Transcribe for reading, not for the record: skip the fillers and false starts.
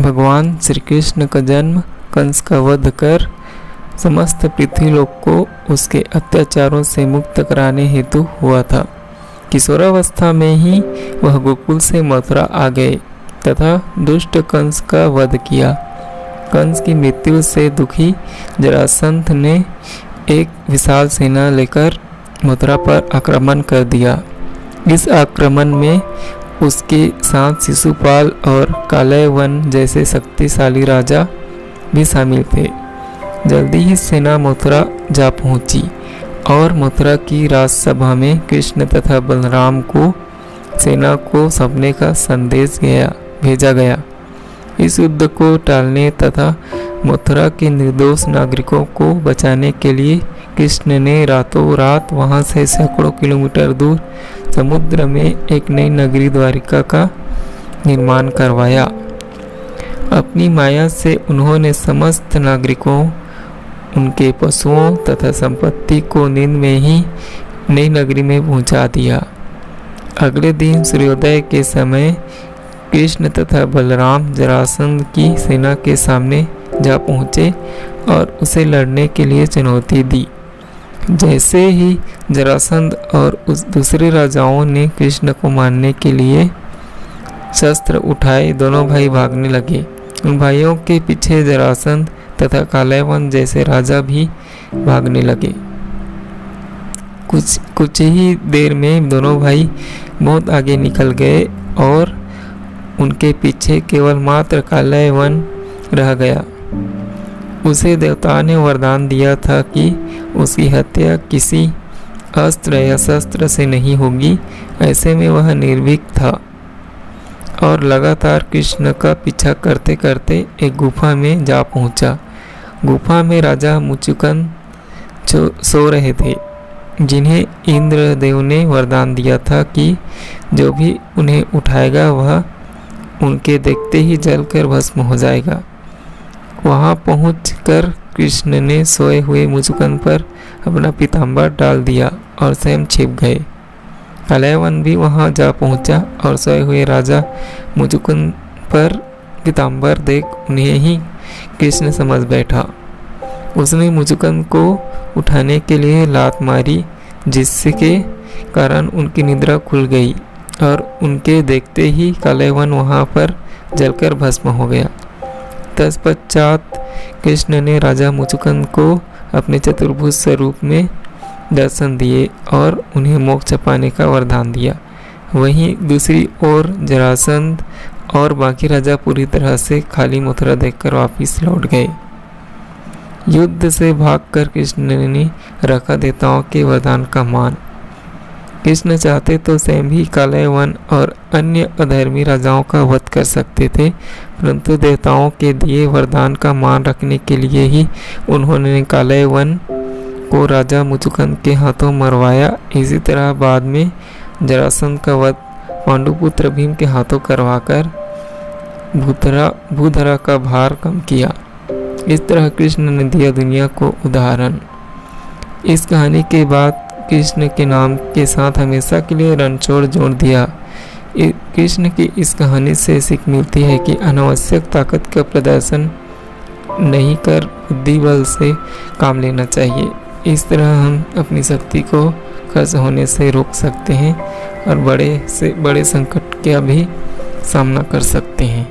भगवान श्री कृष्ण का जन्म कंस का वध कर समस्त पृथ्वी लोक को उसके अत्याचारों से मुक्त कराने हेतु हुआ था। किशोरावस्था में ही वह गोकुल से मथुरा आ गए तथा दुष्ट कंस का वध किया। कंस की मृत्यु से दुखी जरासंध ने एक विशाल सेना लेकर मथुरा पर आक्रमण कर दिया। इस आक्रमण में उसके साथ शिशुपाल और कालयवन जैसे शक्तिशाली राजा भी शामिल थे। जल्दी ही सेना मथुरा जा पहुंची और मथुरा की राजसभा में कृष्ण तथा बलराम को सेना को सौंपने का संदेश भेजा गया। इस युद्ध को टालने तथा मथुरा के निर्दोष नागरिकों को बचाने के लिए कृष्ण ने रातों रात वहां से सैकड़ों किलोमीटर दूर समुद्र में एक नई नगरी द्वारिका का निर्माण करवाया। अपनी माया से उन्होंने समस्त नागरिकों, उनके पशुओं तथा संपत्ति को नींद में ही नई नगरी में पहुंचा दिया। अगले दिन सूर्योदय के समय कृष्ण तथा बलराम जरासंध की सेना के सामने जा पहुंचे और उसे लड़ने के लिए चुनौती दी। जैसे ही जरासंध और उस दूसरे राजाओं ने कृष्ण को मारने के लिए शस्त्र उठाए, दोनों भाई भागने लगे। उन भाइयों के पीछे जरासंध तथा कालयवन जैसे राजा भी भागने लगे। कुछ ही देर में दोनों भाई बहुत आगे निकल गए और उनके पीछे केवल मात्र कालयवन रह गया। उसे देवता ने वरदान दिया था कि उसकी हत्या किसी अस्त्र या शस्त्र से नहीं होगी। ऐसे में वह निर्भीक था और लगातार कृष्ण का पीछा करते करते एक गुफा में जा पहुंचा। गुफा में राजा मुचुकुंद सो रहे थे, जिन्हें इंद्रदेव ने वरदान दिया था कि जो भी उन्हें उठाएगा वह उनके देखते ही जलकर भस्म हो जाएगा। वहां पहुंचकर कृष्ण ने सोए हुए मुचुकुंद पर अपना पीताम्बर डाल दिया और स्वयं छिप गए। कालयवन भी वहां जा पहुंचा और सोए हुए राजा मुचुकुंद पर पीताम्बर देख उन्हें ही कृष्ण समझ बैठा। उसने मुचुकुंद को उठाने के लिए लात मारी, जिसके कारण उनकी निद्रा खुल गई और उनके देखते ही कालयवन वहां पर जलकर भस्म हो गया। तत्पश्चात कृष्ण ने राजा मुचुकुंद को अपने चतुर्भुज स्वरूप में दर्शन दिए और उन्हें मोक्ष पाने का वरदान दिया। वहीं दूसरी ओर जरासंध और बाकी राजा पूरी तरह से खाली मथुरा देखकर वापिस लौट गए। युद्ध से भागकर कृष्ण ने रखा देवताओं के वरदान का मान। कृष्ण चाहते तो स्वयं भी कालयवन और अन्य अधर्मी राजाओं का वध कर सकते थे, परंतु देवताओं के दिए वरदान का मान रखने के लिए ही उन्होंने कालयवन को राजा मुचुकुंद के हाथों मरवाया। इसी तरह बाद में जरासंध का वध पांडुपुत्र भीम के हाथों करवाकर भूधरा का भार कम किया। इस तरह कृष्ण ने दिया दुनिया को उदाहरण। इस कहानी के बाद कृष्ण के नाम के साथ हमेशा के लिए रणछोड़ जोड़ दिया। कृष्ण की इस कहानी से सीख मिलती है कि अनावश्यक ताकत का प्रदर्शन नहीं कर बुद्धि बल से काम लेना चाहिए। इस तरह हम अपनी शक्ति को खर्च होने से रोक सकते हैं और बड़े से बड़े संकट का भी सामना कर सकते हैं।